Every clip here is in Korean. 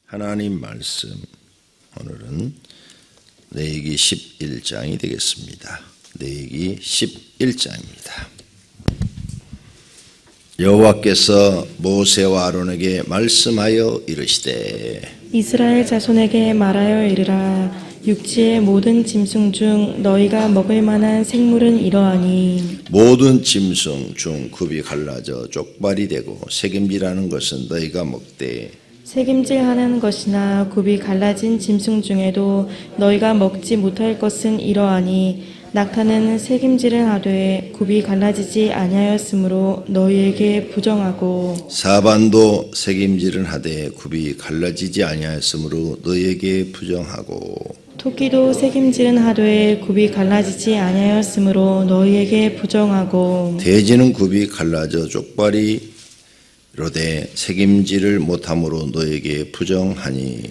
하나님 말씀, 오늘은 레위기 11장이 되겠습니다. 레위기 11장입니다. 여호와께서 모세와 아론에게 말씀하여 이르시되 이스라엘 자손에게 말하여 이르라. 육지의 모든 짐승 중 너희가 먹을 만한 생물은 이러하니 모든 짐승 중 굽이 갈라져 족발이 되고 새김질하는 것은 너희가 먹되 새김질하는 것이나 굽이 갈라진 짐승 중에도 너희가 먹지 못할 것은 이러하니 낙타는 새김질을 하되 굽이 갈라지지 아니하였으므로 너희에게 부정하고 사반도 새김질은 하되 굽이 갈라지지 아니하였으므로 너희에게 부정하고 토끼도 새김질은 하되 굽이 갈라지지 아니하였으므로 너희에게 부정하고 돼지는 굽이 갈라져 족발이 이르되 책임지를 못함으로 너에게 부정하니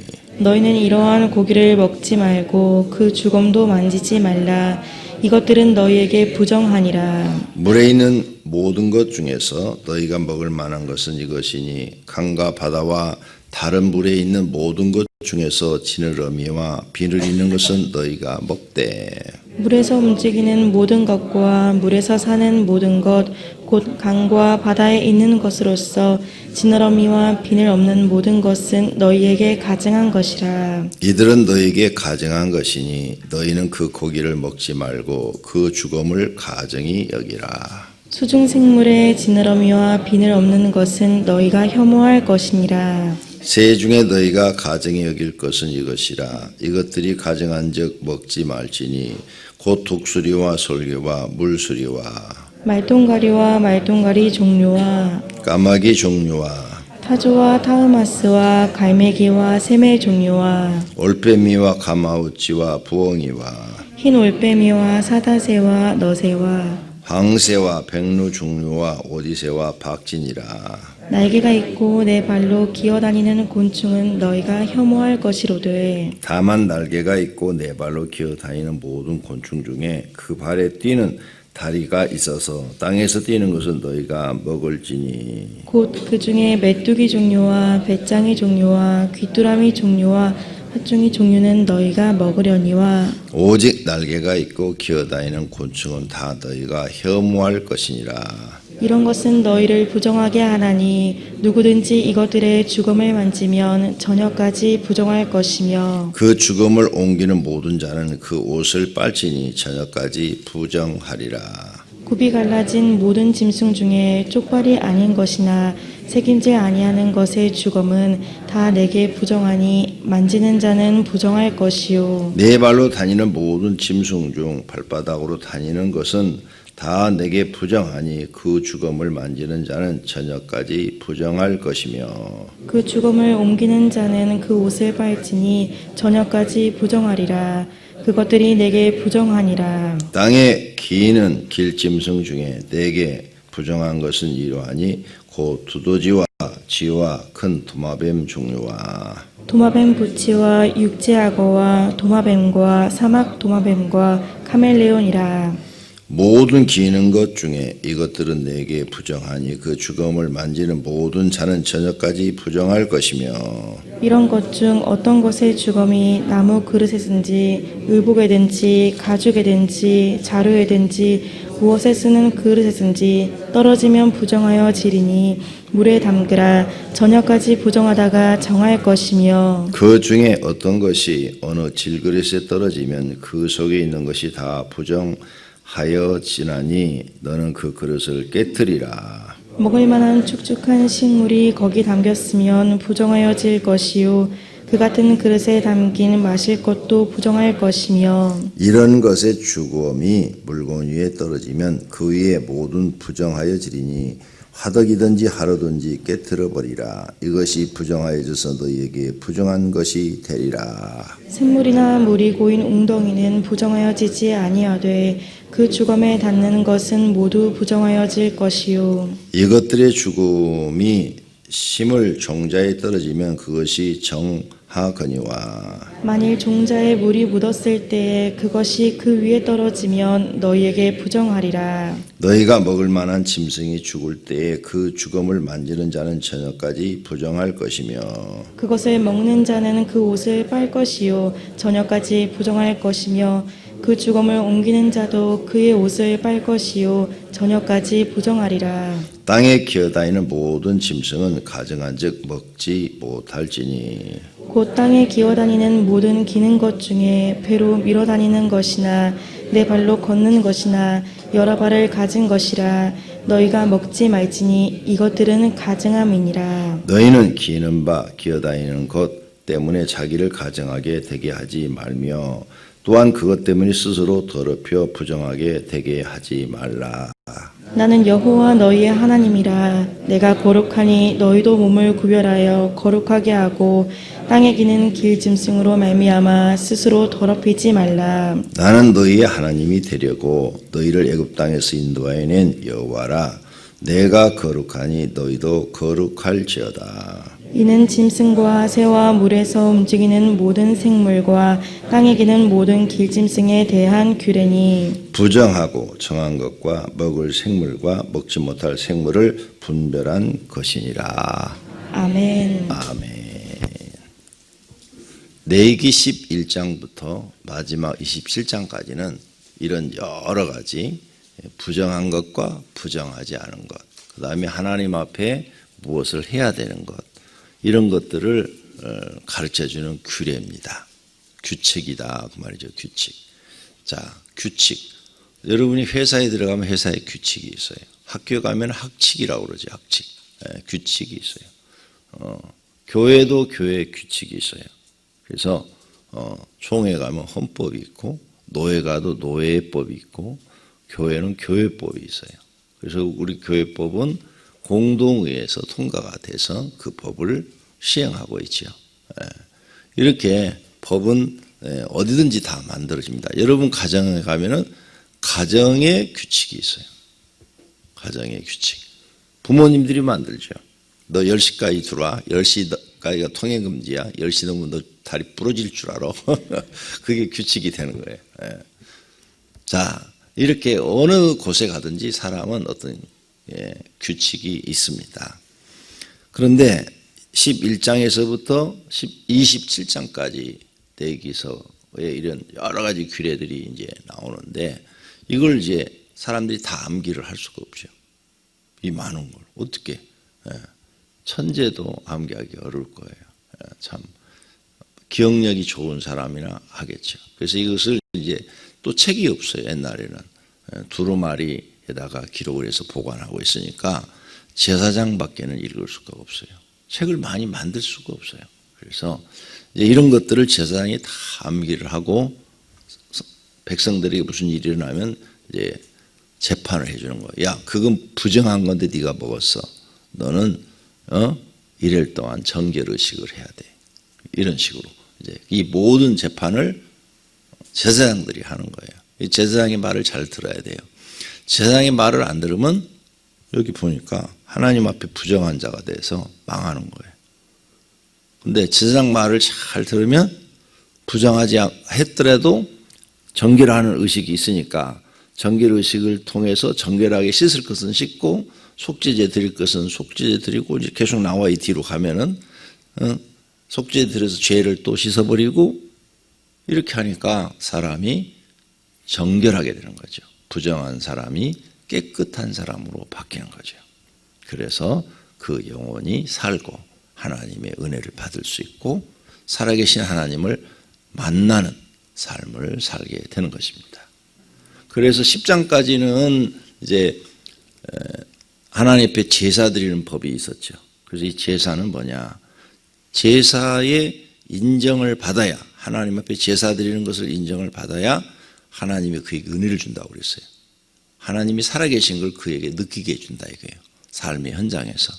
너희는 이러한 고기를 먹지 말고 그 주검도 만지지 말라. 이것들은 너희에게 부정하니라. 물에 있는 모든 것 중에서 너희가 먹을 만한 것은 이것이니 강과 바다와 다른 물에 있는 모든 것 중에서 지느러미와 비늘 있는 것은 너희가 먹되 물에서 움직이는 모든 것과 물에서 사는 모든 것, 곧 강과 바다에 있는 것으로서 지느러미와 비늘 없는 모든 것은 너희에게 가증한 것이라. 이들은 너희에게 가증한 것이니 너희는 그 고기를 먹지 말고 그 주검을 가증히 여기라. 수중생물의 지느러미와 비늘 없는 것은 너희가 혐오할 것이니라. 새 중에 너희가 가증히 여길 것은 이것이라. 이것들이 가증한즉 먹지 말지니 곧 독수리와 솔개와 물수리와 말똥가리와 말똥가리 종류와 까마귀 종류와 타조와 타흐마스와 갈매기와 새매 종류와 올빼미와 가마우치와 부엉이와 흰 올빼미와 사다새와 너새와 황새와 백루 종류와 오디새와 박진이라. 날개가 있고 네 발로 기어다니는 곤충은 너희가 혐오할 것이로되 다만 날개가 있고 네 발로 기어다니는 모든 곤충 중에 그 발에 뛰는 다리가 있어서 땅에서 뛰는 것은 너희가 먹을지니 곧 그 중에 메뚜기 종류와 배짱이 종류와 귀뚜라미 종류와 팥종이 종류는 너희가 먹으려니와 오직 날개가 있고 기어다니는 곤충은 다 너희가 혐오할 것이니라. 이런 것은 너희를 부정하게 하나니 누구든지 이것들의 주검을 만지면 저녁까지 부정할 것이며 그 죽음을 옮기는 모든 자는 그 옷을 빨지니 저녁까지 부정하리라. 굽이 갈라진 모든 짐승 중에 쪽발이 아닌 것이나 새김질 아니하는 것의 주검은 다 내게 부정하니 만지는 자는 부정할 것이요 네 발로 다니는 모든 짐승 중 발바닥으로 다니는 것은 다 내게 부정하니 그 주검을 만지는 자는 저녁까지 부정할 것이며 그 주검을 옮기는 자는 그 옷을 빨지니 저녁까지 부정하리라. 그것들이 내게 부정하니라. 땅에 기는 길짐승 중에 내게 부정한 것은 이러하니 곧 두더지와 쥐와 큰 도마뱀 종류와 도마뱀 부치와 육지악어와 도마뱀과 사막 도마뱀과 카멜레온이라. 모든 기는 것 중에 이것들은 내게 부정하니 그 주검을 만지는 모든 자는 저녁까지 부정할 것이며 이런 것 중 어떤 것의 주검이 나무 그릇에든지 의복에든지 가죽에든지 자루에든지 무엇에 쓰는 그릇에든지 떨어지면 부정하여 지리니 물에 담그라. 저녁까지 부정하다가 정할 것이며 그 중에 어떤 것이 어느 질그릇에 떨어지면 그 속에 있는 것이 다 부정하여 지나니 너는 그 그릇을 깨뜨리라. 먹을 만한 축축한 식물이 거기 담겼으면 부정하여질 것이요 그 같은 그릇에 담긴 마실 것도 부정할 것이며 이런 것의 주검이 물건 위에 떨어지면 그 위에 모든 부정하여지리니 화덕이든지 하루든지 깨뜨려 버리라. 이것이 부정하여져서 너희에게 부정한 것이 되리라. 샘물이나 물이 고인 웅덩이는 부정하여지지 아니하되 그 주검에 닿는 것은 모두 부정하여질 것이요 이것들의 죽음이 심을 종자에 떨어지면 그것이 정하거니와 만일 종자에 물이 묻었을 때에 그것이 그 위에 떨어지면 너희에게 부정하리라. 너희가 먹을 만한 짐승이 죽을 때에 그 죽음을 만지는 자는 저녁까지 부정할 것이며 그것을 먹는 자는 그 옷을 빨 것이요 저녁까지 부정할 것이며 그 죽음을 옮기는 자도 그의 옷을 빨 것이요 저녁까지 부정하리라. 땅에 기어다니는 모든 짐승은 가증한즉 먹지 못할지니 곧 땅에 기어다니는 모든 기는 것 중에 배로 밀어다니는 것이나 내 발로 걷는 것이나 여러 발을 가진 것이라 너희가 먹지 말지니 이것들은 가증함이니라. 너희는 기는 바 기어다니는 것 때문에 자기를 가증하게 되게 하지 말며 또한 그것 때문에 스스로 더럽혀 부정하게 되게 하지 말라. 나는 여호와 너희의 하나님이라. 내가 거룩하니 너희도 몸을 구별하여 거룩하게 하고 땅에 기는 길짐승으로 말미암아 스스로 더럽히지 말라. 나는 너희의 하나님이 되려고 너희를 애굽 땅에서 인도하여 낸 여호와라. 내가 거룩하니 너희도 거룩할지어다. 이는 짐승과 새와 물에서 움직이는 모든 생물과 땅에 기는 모든 길짐승에 대한 규례니 부정하고 정한 것과 먹을 생물과 먹지 못할 생물을 분별한 것이니라. 아멘. 아멘. 레위기 11장부터 마지막 27장까지는 이런 여러 가지 부정한 것과 부정하지 않은 것, 그 다음에 하나님 앞에 무엇을 해야 되는 것, 이런 것들을 가르쳐주는 규례입니다. 규칙이다 그 말이죠. 규칙. 자, 규칙. 여러분이 회사에 들어가면 회사에 규칙이 있어요. 학교에 가면 학칙이라고 그러지. 학칙. 규칙이 있어요. 교회도 교회 규칙이 있어요. 그래서 총회 가면 헌법이 있고 노예 가도 노예법이 있고 교회는 교회법이 있어요. 그래서 우리 교회법은 공동의회에서 통과가 돼서 그 법을 시행하고 있죠. 이렇게 법은 어디든지 다 만들어집니다. 여러분 가정에 가면은 가정의 규칙이 있어요. 가정의 규칙. 부모님들이 만들죠. 너 10시까지 들어와. 10시까지가 통행금지야. 10시 넘으면 너 다리 부러질 줄 알아. 그게 규칙이 되는 거예요. 자, 이렇게 어느 곳에 가든지 사람은 어떤 규칙이 있습니다. 그런데 11장에서부터 27장까지 대기서에 이런 여러 가지 규례들이 이제 나오는데 이걸 이제 사람들이 다 암기를 할 수가 없죠. 이 많은 걸 어떻게 천재도 암기하기 어려울 거예요. 참 기억력이 좋은 사람이나 하겠죠. 그래서 이것을 이제 또 책이 없어요. 옛날에는 두루마리에다가 기록을 해서 보관하고 있으니까 제사장밖에는 읽을 수가 없어요. 책을 많이 만들 수가 없어요. 그래서 이제 이런 것들을 제사장이 다 암기를 하고 백성들에게 무슨 일이 일어나면 이제 재판을 해주는 거예요. 야, 그건 부정한 건데 네가 먹었어. 너는 이럴 동안 정결의식을 해야 돼. 이런 식으로 이제 이 모든 재판을 제사장들이 하는 거예요. 이 제사장의 말을 잘 들어야 돼요. 제사장의 말을 안 들으면 여기 보니까 하나님 앞에 부정한 자가 돼서 망하는 거예요. 근데 제사장 말을 잘 들으면 부정하지 했더라도 정결하는 의식이 있으니까 정결 의식을 통해서 정결하게 씻을 것은 씻고 속죄제 드릴 것은 속죄제 드리고 이제 계속 나와 이 뒤로 가면은 속죄제 드려서 죄를 또 씻어버리고 이렇게 하니까 사람이 정결하게 되는 거죠. 부정한 사람이 깨끗한 사람으로 바뀌는 거죠. 그래서 그 영혼이 살고 하나님의 은혜를 받을 수 있고 살아계신 하나님을 만나는 삶을 살게 되는 것입니다. 그래서 10장까지는 이제 하나님 앞에 제사 드리는 법이 있었죠. 그래서 이 제사는 뭐냐? 제사의 인정을 받아야 하나님 앞에 제사 드리는 것을 인정을 받아야 하나님이 그에게 은혜를 준다고 그랬어요. 하나님이 살아계신 걸 그에게 느끼게 해준다 이거예요. 삶의 현장에서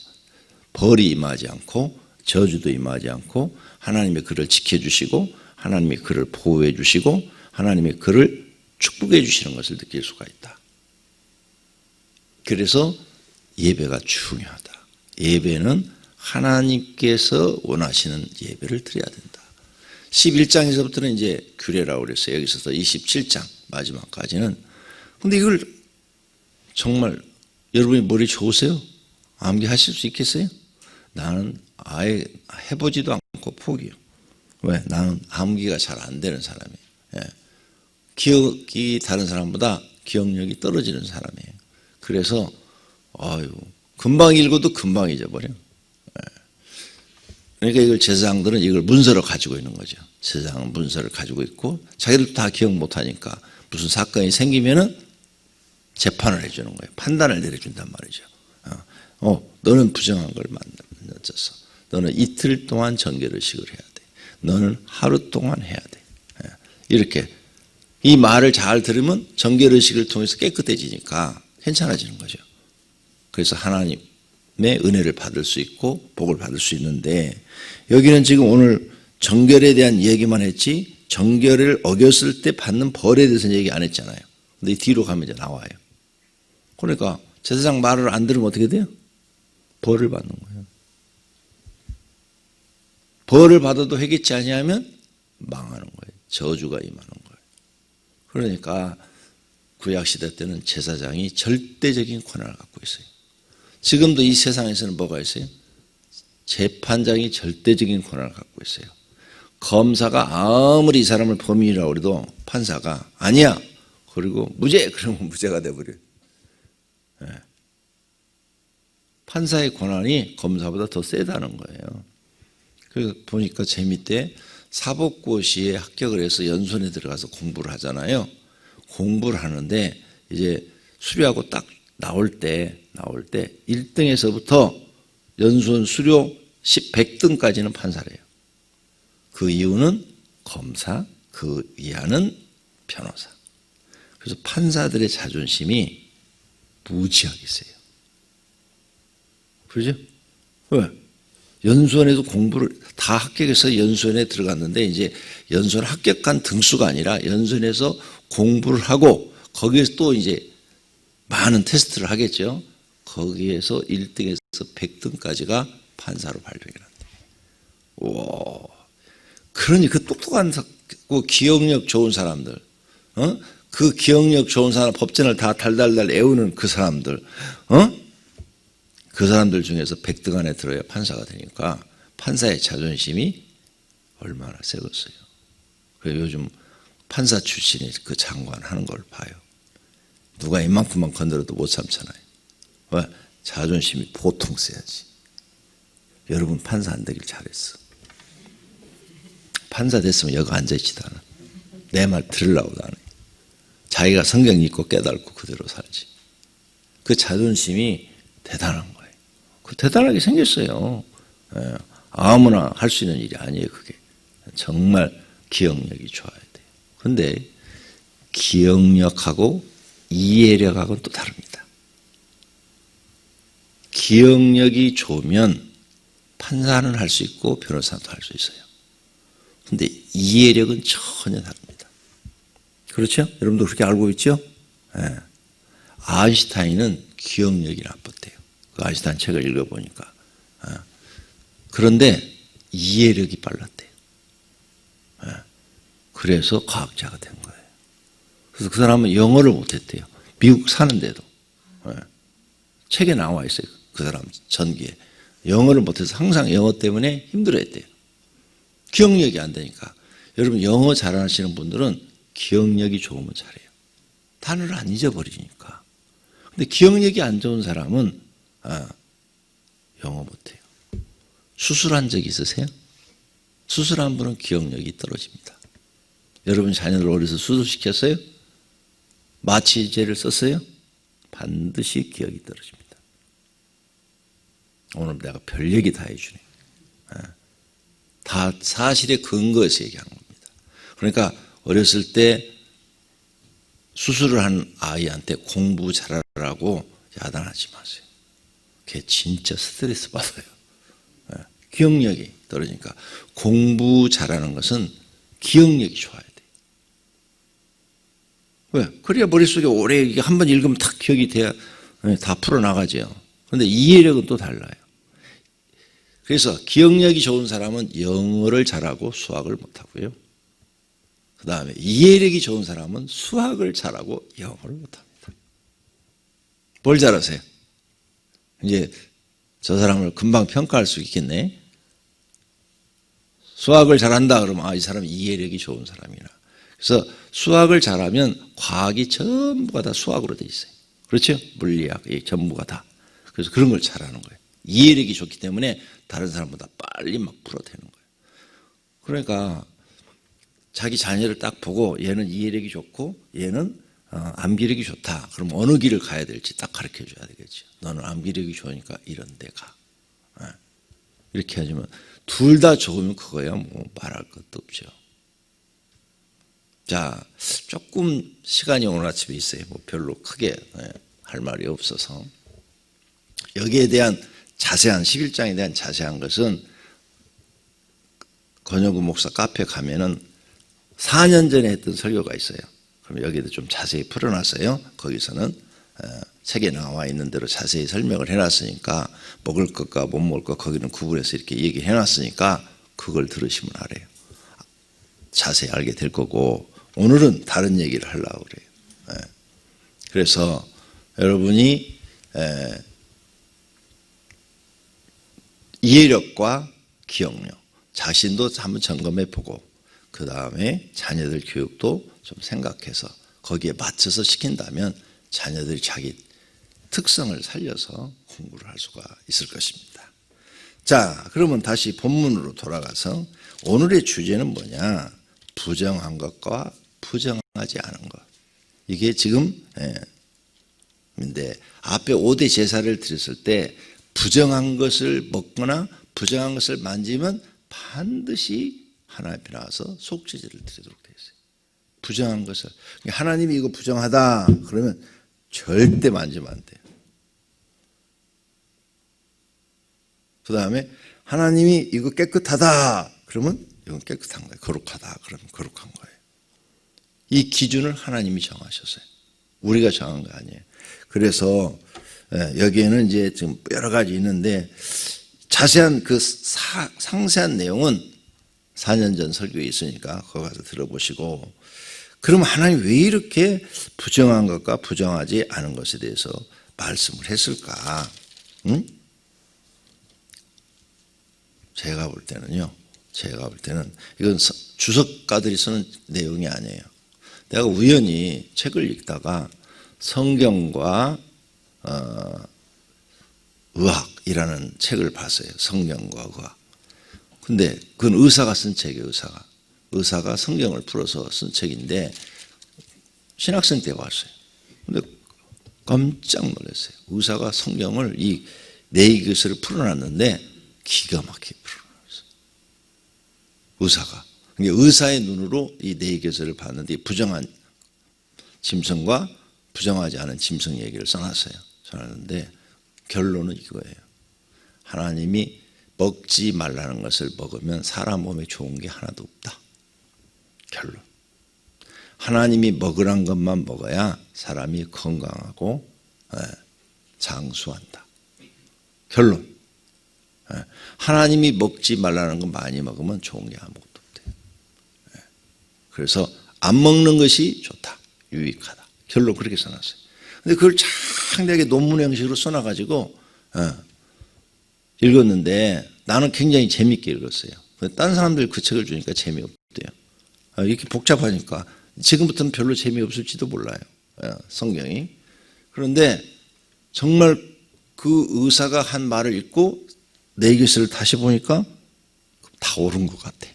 벌이 임하지 않고 저주도 임하지 않고 하나님이 그를 지켜주시고 하나님이 그를 보호해 주시고 하나님이 그를 축복해 주시는 것을 느낄 수가 있다. 그래서 예배가 중요하다. 예배는 하나님께서 원하시는 예배를 드려야 된다. 11장에서부터는 이제 규례라고 그랬어요. 여기서부터 27장 마지막까지는. 근데 이걸 정말 여러분이 머리 좋으세요? 암기하실 수 있겠어요? 나는 아예 해보지도 않고 포기해요. 왜? 나는 암기가 잘 안 되는 사람이에요. 예. 기억이 다른 사람보다 기억력이 떨어지는 사람이에요. 그래서 금방 읽어도 금방 잊어버려. 그러니까 이걸 제사장들은 이걸 문서로 가지고 있는 거죠. 제사장은 문서를 가지고 있고 자기들도 다 기억 못하니까 무슨 사건이 생기면은 재판을 해주는 거예요. 판단을 내려준단 말이죠. 너는 부정한 걸 만들었어. 너는 이틀 동안 정결의식을 해야 돼. 너는 하루 동안 해야 돼. 이렇게 이 말을 잘 들으면 정결의식을 통해서 깨끗해지니까 괜찮아지는 거죠. 그래서 하나님의 은혜를 받을 수 있고 복을 받을 수 있는데 여기는 지금 오늘 정결에 대한 얘기만 했지 정결을 어겼을 때 받는 벌에 대해서는 얘기 안 했잖아요. 근데 뒤로 가면 이제 나와요. 그러니까 제사장 말을 안 들으면 어떻게 돼요? 벌을 받는 거예요. 벌을 받아도 회개치 아니하면 망하는 거예요. 저주가 임하는 거예요. 그러니까 구약시대 때는 제사장이 절대적인 권한을 갖고 있어요. 지금도 이 세상에서는 뭐가 있어요? 재판장이 절대적인 권한을 갖고 있어요. 검사가 아무리 이 사람을 범인이라고 해도 판사가 아니야. 그리고 무죄! 그러면 무죄가 돼버려요. 네. 판사의 권한이 검사보다 더 세다는 거예요. 그래서 보니까 재밌대. 사법고시에 합격을 해서 연수원에 들어가서 공부를 하잖아요. 공부를 하는데 이제 수료하고 딱 나올 때 1등에서부터 연수원 수료 100등까지는 판사래요. 그 이유는 검사, 그 이하는 변호사. 그래서 판사들의 자존심이 무지하게 세요. 그렇죠? 왜? 연수원에도 공부를 다 합격해서 연수원에 들어갔는데 이제 연수원 합격한 등수가 아니라 연수원에서 공부를 하고 거기에서 또 이제 많은 테스트를 하겠죠. 거기에서 1등에서 100등까지가 판사로 발령이 난다. 와, 그러니 그 똑똑한 기억력 좋은 사람들, 그 기억력 좋은 사람 법전을 다 달달달 외우는 그 사람들, 그 사람들 중에서 100등 안에 들어야 판사가 되니까 판사의 자존심이 얼마나 세겠어요. 그래서 요즘 판사 출신이 그 장관 하는 걸 봐요. 누가 이만큼만 건드려도 못 참잖아요. 왜? 자존심이 보통 세야지. 여러분 판사 안 되길 잘했어. 판사 됐으면 여기 앉아있지도 않아. 내 말 들으려고도 안 해. 자기가 성경 읽고 깨닫고 그대로 살지. 그 자존심이 대단한 거예요. 그 대단하게 생겼어요. 예. 아무나 할 수 있는 일이 아니에요. 그게 정말 기억력이 좋아야 돼요. 그런데 기억력하고 이해력하고는 또 다릅니다. 기억력이 좋으면 판사는 할 수 있고 변호사도 할 수 있어요. 그런데 이해력은 전혀 다릅니다. 그렇죠? 여러분도 그렇게 알고 있죠? 네. 아인슈타인은 기억력이 나빴대요. 그 아인슈타인 책을 읽어보니까. 그런데 이해력이 빨랐대요. 네. 그래서 과학자가 된 거예요. 그래서 그 사람은 영어를 못했대요. 미국 사는데도. 네. 책에 나와 있어요. 그 사람 전기에. 영어를 못해서 항상 영어 때문에 힘들어했대요. 기억력이 안 되니까. 여러분 영어 잘하시는 분들은 기억력이 좋으면 잘해요. 단어를 안 잊어버리니까. 근데 기억력이 안 좋은 사람은 영어 못해요. 수술한 적 있으세요? 수술한 분은 기억력이 떨어집니다. 여러분 자녀들 어려서 수술시켰어요? 마취제를 썼어요? 반드시 기억이 떨어집니다. 오늘 내가 별 얘기 다 해주네. 다 사실에 근거해서 얘기하는 겁니다. 그러니까 어렸을 때 수술을 한 아이한테 공부 잘하라고 야단하지 마세요. 걔 진짜 스트레스 받아요. 기억력이 떨어지니까 공부 잘하는 것은 기억력이 좋아야 돼요. 왜? 그래야 머릿속에 오래 이게 한 번 읽으면 탁 기억이 돼야 다 풀어나가죠. 그런데 이해력은 또 달라요. 그래서 기억력이 좋은 사람은 영어를 잘하고 수학을 못하고요. 그 다음에 이해력이 좋은 사람은 수학을 잘하고 영어를 못합니다. 뭘 잘하세요? 이제 저 사람을 금방 평가할 수 있겠네. 수학을 잘한다 그러면 이 사람은 이해력이 좋은 사람이라. 그래서 수학을 잘하면 과학이 전부가 다 수학으로 돼 있어요. 그렇죠? 물리학 전부가 다. 그래서 그런 걸 잘하는 거예요. 이해력이 좋기 때문에 다른 사람보다 빨리 막 풀어대는 거예요. 그러니까 자기 자녀를 딱 보고 얘는 이해력이 좋고 얘는 암기력이 좋다. 그럼 어느 길을 가야 될지 딱 가르쳐 줘야 되겠죠. 너는 암기력이 좋으니까 이런 데 가. 이렇게 하지만 둘 다 좋으면 그거야 뭐 말할 것도 없죠. 자, 조금 시간이 오늘 아침에 있어요. 뭐 별로 크게 할 말이 없어서 여기에 대한 자세한 11장에 대한 자세한 것은 권영구 목사 카페 가면은 4년 전에 했던 설교가 있어요. 그럼 여기도 좀 자세히 풀어놨어요. 거기서는 책에 나와 있는 대로 자세히 설명을 해놨으니까 먹을 것과 못 먹을 것 거기는 구분해서 이렇게 얘기해놨으니까 그걸 들으시면 알아요. 자세히 알게 될 거고 오늘은 다른 얘기를 하려고 그래요. 그래서 여러분이 이해력과 기억력 자신도 한번 점검해 보고 그 다음에 자녀들 교육도 좀 생각해서 거기에 맞춰서 시킨다면 자녀들이 자기 특성을 살려서 공부를 할 수가 있을 것입니다. 자, 그러면 다시 본문으로 돌아가서 오늘의 주제는 뭐냐? 부정한 것과 부정하지 않은 것. 이게 지금 근데 앞에 5대 제사를 드렸을 때 부정한 것을 먹거나 부정한 것을 만지면 반드시 하나님 앞에 나와서 속죄제를 드리도록 되어 있어요. 부정한 것을. 하나님이 이거 부정하다 그러면 절대 만지면 안 돼요. 그 다음에 하나님이 이거 깨끗하다 그러면 이건 깨끗한 거예요. 거룩하다 그러면 거룩한 거예요. 이 기준을 하나님이 정하셨어요. 우리가 정한 거 아니에요. 그래서 여기에는 이제 지금 여러 가지 있는데 자세한 그 상세한 내용은 4년 전 설교에 있으니까 거기 가서 들어보시고 그럼 하나님 왜 이렇게 부정한 것과 부정하지 않은 것에 대해서 말씀을 했을까? 응? 제가 볼 때는 이건 주석가들이 쓰는 내용이 아니에요. 내가 우연히 책을 읽다가 성경과 의학이라는 책을 봤어요. 성경과 의학. 근데 그건 의사가 쓴 책이에요. 의사가 성경을 풀어서 쓴 책인데 신학생 때가 왔어요. 근데 깜짝 놀랐어요. 의사가 성경을 이 네이것을 풀어놨는데 기가 막히게 풀어놨어요. 의사가. 그러니까 의사의 눈으로 이 네이것을 봤는데 부정한 짐승과 부정하지 않은 짐승 얘기를 써놨어요. 써놨는데 결론은 이거예요. 하나님이 먹지 말라는 것을 먹으면 사람 몸에 좋은 게 하나도 없다. 결론. 하나님이 먹으란 것만 먹어야 사람이 건강하고 장수한다. 결론. 하나님이 먹지 말라는 것 많이 먹으면 좋은 게 아무것도 없대요. 그래서 안 먹는 것이 좋다. 유익하다. 결론 그렇게 써놨어요. 근데 그걸 창대하게 논문 형식으로 써놔가지고 읽었는데 나는 굉장히 재밌게 읽었어요. 다른 사람들 그 책을 주니까 재미없대요. 이렇게 복잡하니까 지금부터는 별로 재미없을지도 몰라요. 성경이. 그런데 정말 그 의사가 한 말을 읽고 내 것을 다시 보니까 다 옳은 것 같아.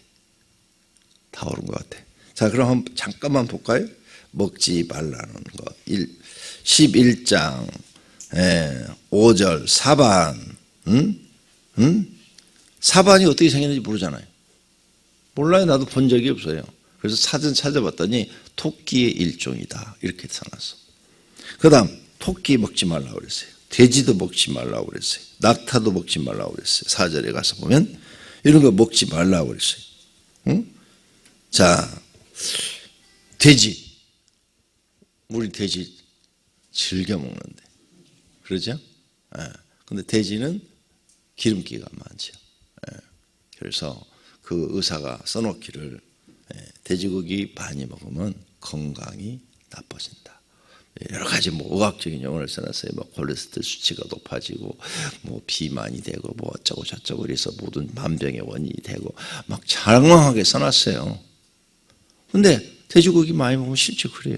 다 옳은 것 같아. 자, 그럼 한번 잠깐만 볼까요? 먹지 말라는 거. 11장 5절 사반. 사반이 어떻게 생겼는지 모르잖아요. 몰라요. 나도 본 적이 없어요. 그래서 사전 찾아봤더니 토끼의 일종이다. 이렇게 써놨어. 그 다음 토끼 먹지 말라고 그랬어요. 돼지도 먹지 말라고 그랬어요. 낙타도 먹지 말라고 그랬어요. 4절에 가서 보면 이런 거 먹지 말라고 그랬어요. 응? 자, 돼지. 우리 돼지 즐겨 먹는데. 그러죠? 근데 돼지는 기름기가 많죠. 그래서 그 의사가 써놓기를 돼지고기 많이 먹으면 건강이 나빠진다. 여러 가지 뭐 의학적인 용어를 써놨어요. 뭐 콜레스테롤 수치가 높아지고 뭐 비만이 되고 뭐 어쩌고 저쩌고 그래서 모든 만병의 원인이 되고 막 장황하게 써놨어요. 근데 돼지고기 많이 먹으면 실제 그래요.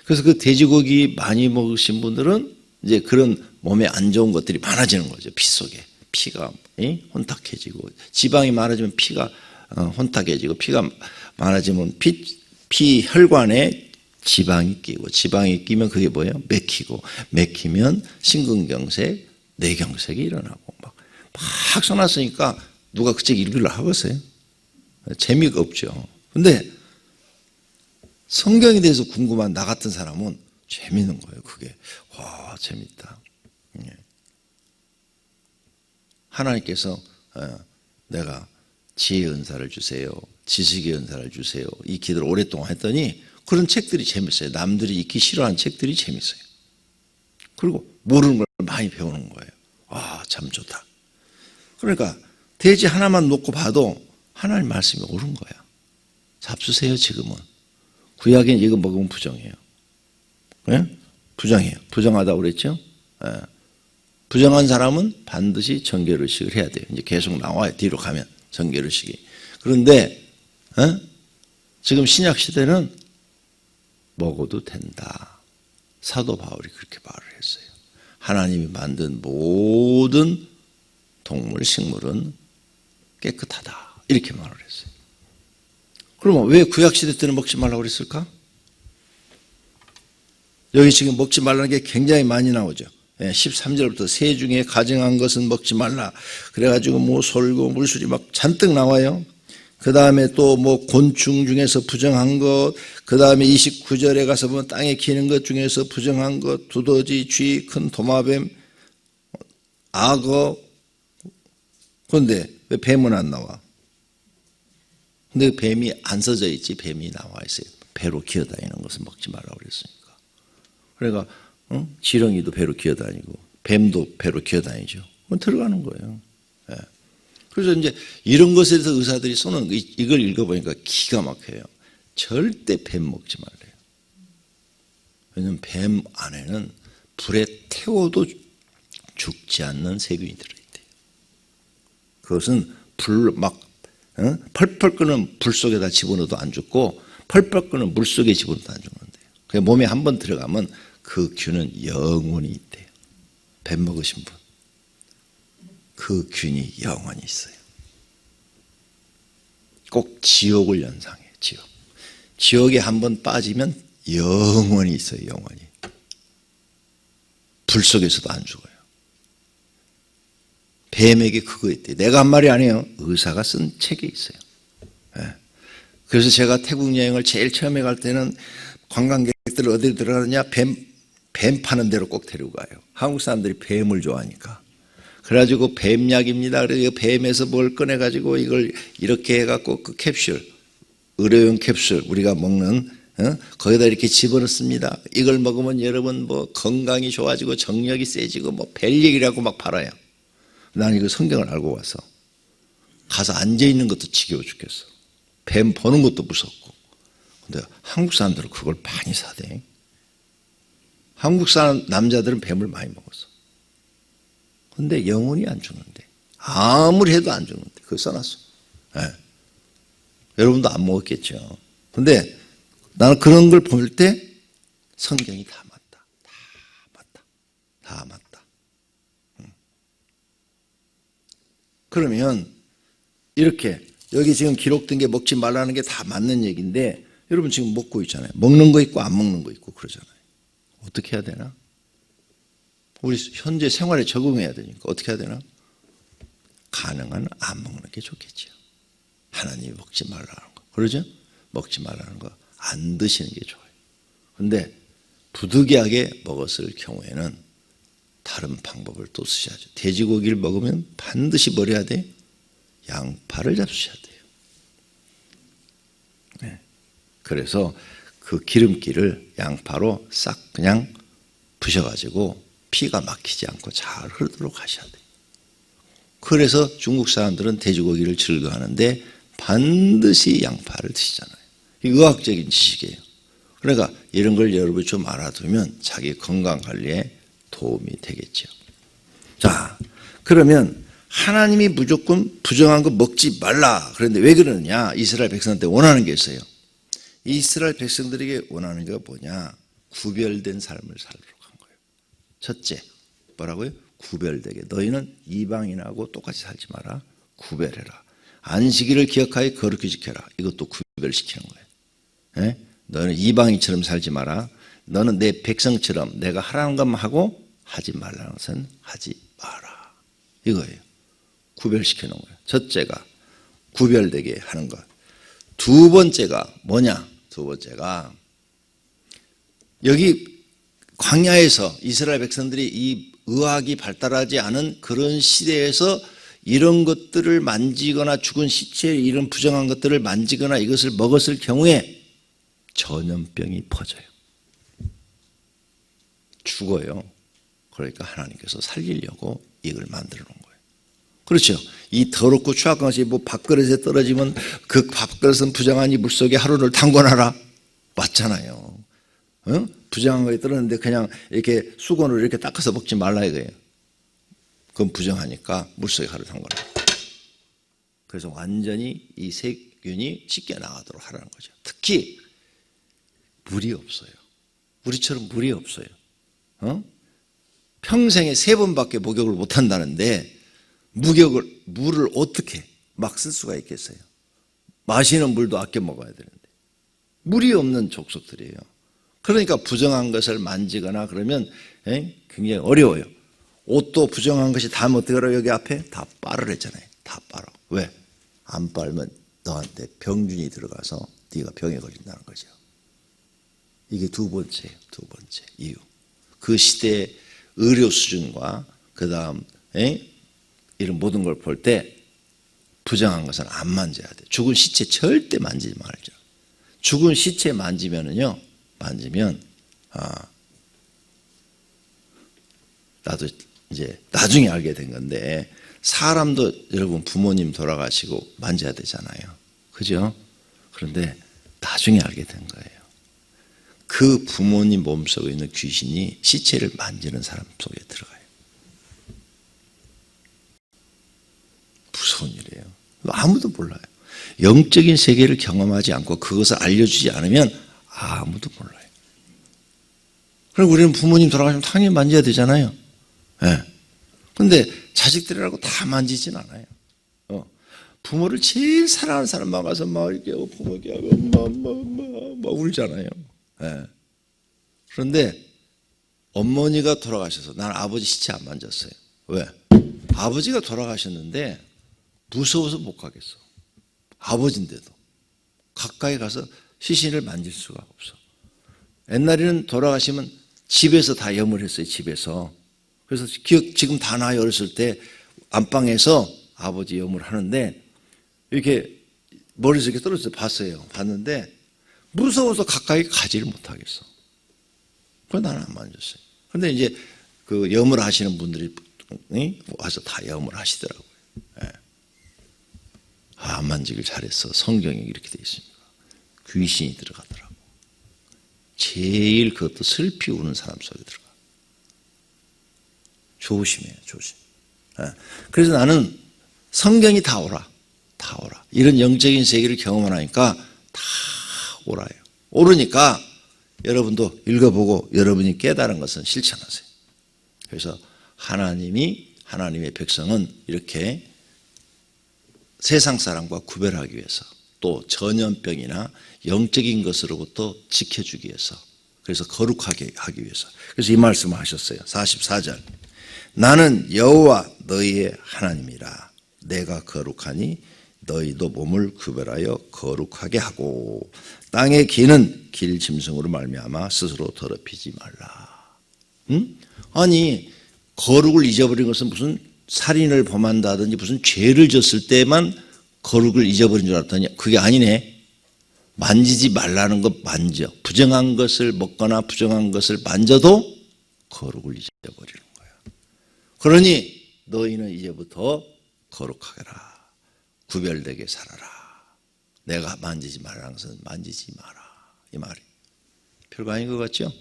그래서 그 돼지고기 많이 먹으신 분들은 이제 그런 몸에 안 좋은 것들이 많아지는 거죠. 피 속에 피가 혼탁해지고 지방이 많아지면 피가 혼탁해지고 피가 많아지면 피 혈관에 지방이 끼고 지방이 끼면 그게 뭐예요? 맥히면 심근경색, 뇌경색이 일어나고 막 써놨으니까 누가 그 책 읽으려 하겠어요? 재미가 없죠. 근데 성경에 대해서 궁금한 나 같은 사람은 재밌는 거예요. 그게 와 재밌다. 하나님께서 내가 지혜의 은사를 주세요. 지식의 은사를 주세요. 이 기도를 오랫동안 했더니 그런 책들이 재밌어요. 남들이 읽기 싫어하는 책들이 재밌어요. 그리고 모르는 걸 많이 배우는 거예요. 아, 참 좋다. 그러니까 돼지 하나만 놓고 봐도 하나님 말씀이 옳은 거야. 잡수세요 지금은. 구약엔 이거 먹으면 부정해요. 네? 부정해요. 부정하다고 그랬죠? 네. 부정한 사람은 반드시 정결의식을 해야 돼요. 이제 계속 나와요. 뒤로 가면 정결의식이. 그런데 지금 신약 시대는 먹어도 된다. 사도 바울이 그렇게 말을 했어요. 하나님이 만든 모든 동물, 식물은 깨끗하다. 이렇게 말을 했어요. 그러면 왜 구약 시대 때는 먹지 말라고 그랬을까? 여기 지금 먹지 말라는 게 굉장히 많이 나오죠. 13절부터 새 중에 가증한 것은 먹지 말라. 그래가지고 뭐 솔고 물술이 막 잔뜩 나와요. 그 다음에 또 뭐 곤충 중에서 부정한 것, 그 다음에 29절에 가서 보면 땅에 기는 것 중에서 부정한 것, 두더지, 쥐, 큰 도마뱀, 악어. 그런데 왜 뱀은 안 나와? 근데 뱀이 안 써져 있지, 뱀이 나와 있어요. 배로 기어다니는 것은 먹지 말라고 그랬으니까. 그러니까 지렁이도 배로 기어다니고 뱀도 배로 기어다니죠. 그건 들어가는 거예요. 네. 그래서 이제 이런 것에 대해서 의사들이 쏘는 이걸 읽어보니까 기가 막혀요. 절대 뱀 먹지 말래요. 왜냐하면 뱀 안에는 불에 태워도 죽지 않는 세균이 들어있대요. 그것은 펄펄 끓는 불 속에다 집어넣어도 안 죽고 펄펄 끓는 물 속에 집어넣어도 안 죽는데요. 그 몸에 한번 들어가면 그 균은 영원히 있대요. 뱀 먹으신 분. 그 균이 영원히 있어요. 꼭 지옥을 연상해요. 지옥. 지옥에 한번 빠지면 영원히 있어요. 영원히. 불 속에서도 안 죽어요. 뱀에게 그거 있대요. 내가 한 말이 아니에요. 의사가 쓴 책에 있어요. 네. 그래서 제가 태국 여행을 제일 처음에 갈 때는 관광객들 어디 들어가느냐 뱀 파는 데로 꼭 데리고 가요. 한국 사람들이 뱀을 좋아하니까. 그래가지고 뱀약입니다. 그래서 뱀에서 뭘 꺼내가지고 이걸 이렇게 해갖고 그 캡슐, 의료용 캡슐 우리가 먹는 거기다 이렇게 집어넣습니다. 이걸 먹으면 여러분 뭐 건강이 좋아지고 정력이 세지고 뭐 별얘기라고 막 팔아요. 난 이거 성경을 알고 와서 가서 앉아있는 것도 지겨워 죽겠어. 뱀 보는 것도 무섭고. 근데 한국 사람들은 그걸 많이 사대. 한국 사람 남자들은 뱀을 많이 먹었어. 근데 영원히 안 죽는데. 아무리 해도 안 죽는데. 그거 써놨어. 네. 여러분도 안 먹었겠죠. 근데 나는 그런 걸 볼 때 성경이 다 맞다. 다 맞다. 다 맞다. 그러면 이렇게 여기 지금 기록된 게 먹지 말라는 게 다 맞는 얘기인데 여러분 지금 먹고 있잖아요. 먹는 거 있고 안 먹는 거 있고 그러잖아요. 어떻게 해야 되나? 우리 현재 생활에 적응해야 되니까 어떻게 해야 되나? 가능한 안 먹는 게 좋겠죠. 하나님이 먹지 말라는 거. 그러죠? 먹지 말라는 거 안 드시는 게 좋아요. 그런데 부득이하게 먹었을 경우에는 다른 방법을 또 쓰셔야죠. 돼지고기를 먹으면 반드시 버려야 돼. 양파를 잡수셔야 돼요. 네. 그래서 그 기름기를 양파로 싹 그냥 부셔가지고 피가 막히지 않고 잘 흐르도록 하셔야 돼요. 그래서 중국 사람들은 돼지고기를 즐겨하는데 반드시 양파를 드시잖아요. 이 의학적인 지식이에요. 그러니까 이런 걸 여러분이 좀 알아두면 자기 건강 관리에 도움이 되겠죠. 자, 그러면 하나님이 무조건 부정한 거 먹지 말라. 그런데 왜 그러느냐? 이스라엘 백성한테 원하는 게 있어요. 이스라엘 백성들에게 원하는 게 뭐냐? 구별된 삶을 살도록 한 거예요. 첫째, 뭐라고요? 구별되게. 너희는 이방인하고 똑같이 살지 마라. 구별해라. 안식일을 기억하여 거룩히 지켜라. 이것도 구별시키는 거예요. 예? 너는 이방인처럼 살지 마라. 너는 내 백성처럼 내가 하라는 것만 하고 하지 말라는 것은 하지 마라. 이거예요. 구별시키는 거예요. 첫째가 구별되게 하는 것. 두 번째가 뭐냐? 두 번째가 여기 광야에서 이스라엘 백성들이 이 의학이 발달하지 않은 그런 시대에서 이런 것들을 만지거나 죽은 시체 이런 부정한 것들을 만지거나 이것을 먹었을 경우에 전염병이 퍼져요. 죽어요. 그러니까 하나님께서 살리려고 이걸 만들어 놓은 거예요. 그렇죠. 이 더럽고 추악한 것이 뭐 밥그릇에 떨어지면 그 밥그릇은 부정한 이 물속에 하루를 담궈놔라. 맞잖아요. 응? 부정한 거에 떨어졌는데 그냥 이렇게 수건으로 이렇게 닦아서 먹지 말라 이거예요. 그건 부정하니까 물속에 하루 담궈놔라. 그래서 완전히 이 세균이 씻겨 나가도록 하라는 거죠. 특히 물이 없어요. 우리처럼 물이 없어요. 평생에 3번밖에 목욕을 못 한다는데 물을 어떻게 막 쓸 수가 있겠어요? 마시는 물도 아껴 먹어야 되는데 물이 없는 족속들이에요. 그러니까 부정한 것을 만지거나 그러면 굉장히 어려워요. 옷도 부정한 것이 닿으면 어떻게 하라고 여기 앞에 다 빨으랬잖아요. 다 빨아. 왜? 안 빨면 너한테 병균이 들어가서 네가 병에 걸린다는 거죠. 이게 두 번째 이유. 그 시대의 의료 수준과 그 다음 이런 모든 걸 볼 때 부정한 것은 안 만져야 돼. 죽은 시체 절대 만지지 말죠. 죽은 시체 만지면 나도 이제 나중에 알게 된 건데 사람도 여러분 부모님 돌아가시고 만져야 되잖아요. 그죠? 그런데 나중에 알게 된 거예요. 그 부모님 몸속에 있는 귀신이 시체를 만지는 사람 속에 들어가요. 무서운 일이에요. 아무도 몰라요. 영적인 세계를 경험하지 않고 그것을 알려주지 않으면 아무도 몰라요. 그럼 우리는 부모님 돌아가시면 당연히 만져야 되잖아요. 그런데 자식들이라고 다 만지진 않아요. 부모를 제일 사랑하는 사람만 가서 막 이렇게 부모께 막 울잖아요. 그런데 어머니가 돌아가셔서 나는 아버지 시체 안 만졌어요. 왜? 아버지가 돌아가셨는데 무서워서 못 가겠어. 아버지인데도 가까이 가서 시신을 만질 수가 없어. 옛날에는 돌아가시면 집에서 다 염을 했어요. 집에서. 그래서 지금 다 나요. 어렸을 때 안방에서 아버지 염을 하는데 이렇게 머리에서 이렇게 떨어져서 봤어요. 봤는데 무서워서 가까이 가지를 못하겠어. 그래서 나는 안 만졌어요. 그런데 이제 그 염을 하시는 분들이 와서 다 염을 하시더라고요. 안 만지길 잘했어. 성경에 이렇게 되어 있습니다. 귀신이 들어가더라고. 제일 그것도 슬피 우는 사람 속에 들어가. 조심해요. 조심. 그래서 나는 성경이 다 오라. 다 오라. 이런 영적인 세계를 경험하니까 다 오라요. 오르니까 여러분도 읽어보고 여러분이 깨달은 것은 실천하세요. 그래서 하나님의 백성은 이렇게 세상 사람과 구별하기 위해서 또 전염병이나 영적인 것으로부터 지켜주기 위해서 그래서 거룩하게 하기 위해서 그래서 이 말씀을 하셨어요. 44절 나는 여호와 너희의 하나님이라 내가 거룩하니 너희도 몸을 구별하여 거룩하게 하고 땅에 기는 길 짐승으로 말미암아 스스로 더럽히지 말라. 아니 거룩을 잊어버린 것은 무슨 살인을 범한다든지 무슨 죄를 졌을 때만 거룩을 잊어버린 줄 알았더니 그게 아니네. 만지지 말라는 것 만져. 부정한 것을 먹거나 부정한 것을 만져도 거룩을 잊어버리는 거야. 그러니 너희는 이제부터 거룩하게라. 구별되게 살아라. 내가 만지지 말라는 것은 만지지 마라. 이 말이 별거 아닌 것 같죠?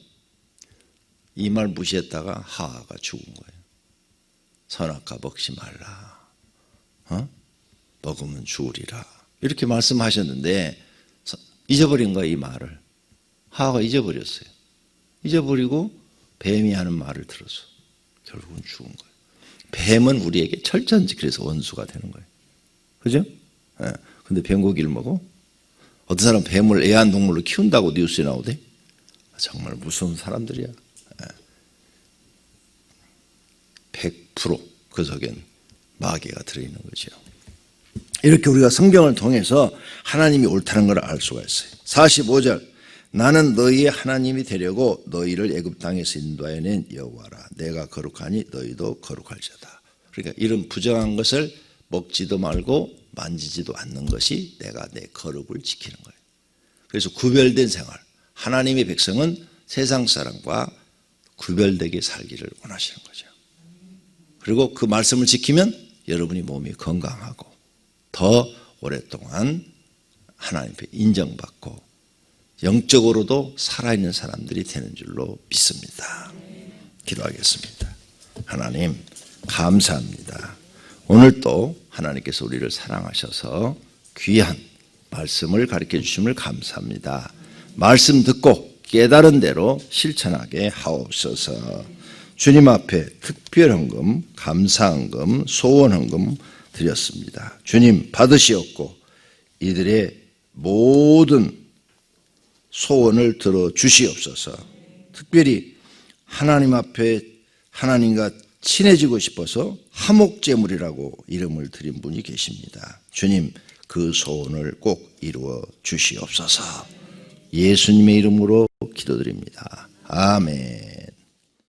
이 말 무시했다가 하하가 죽은 거예요. 선악과 먹지 말라. 먹으면 죽으리라. 이렇게 말씀하셨는데 잊어버린 거예요. 이 말을. 하하가 잊어버렸어요. 잊어버리고 뱀이 하는 말을 들어서 결국은 죽은 거예요. 뱀은 우리에게 철저한지 그래서 원수가 되는 거예요. 그죠? 근데 뱀 고기를 먹어? 어떤 사람 뱀을 애완동물로 키운다고 뉴스에 나오대? 정말 무서운 사람들이야. 100% 그 속엔 마귀가 들어있는 거죠. 이렇게 우리가 성경을 통해서 하나님이 옳다는 걸 알 수가 있어요. 45절 나는 너희의 하나님이 되려고 너희를 애굽 땅에서 인도하여 낸 여호와라. 내가 거룩하니 너희도 거룩할지어다. 그러니까 이런 부정한 것을 먹지도 말고 만지지도 않는 것이 내가 내 거룩을 지키는 거예요. 그래서 구별된 생활. 하나님의 백성은 세상 사람과 구별되게 살기를 원하시는 거죠. 그리고 그 말씀을 지키면 여러분이 몸이 건강하고 더 오랫동안 하나님 앞에 인정받고 영적으로도 살아있는 사람들이 되는 줄로 믿습니다. 기도하겠습니다. 하나님 감사합니다. 오늘 또 하나님께서 우리를 사랑하셔서 귀한 말씀을 가르쳐 주심을 감사합니다. 말씀 듣고 깨달은 대로 실천하게 하옵소서. 주님 앞에 특별헌금, 감사헌금, 소원헌금 드렸습니다. 주님 받으시옵고 이들의 모든 소원을 들어주시옵소서. 특별히 하나님 앞에 하나님과 친해지고 싶어서 화목제물이라고 이름을 드린 분이 계십니다. 주님 그 소원을 꼭 이루어 주시옵소서. 예수님의 이름으로 기도드립니다. 아멘.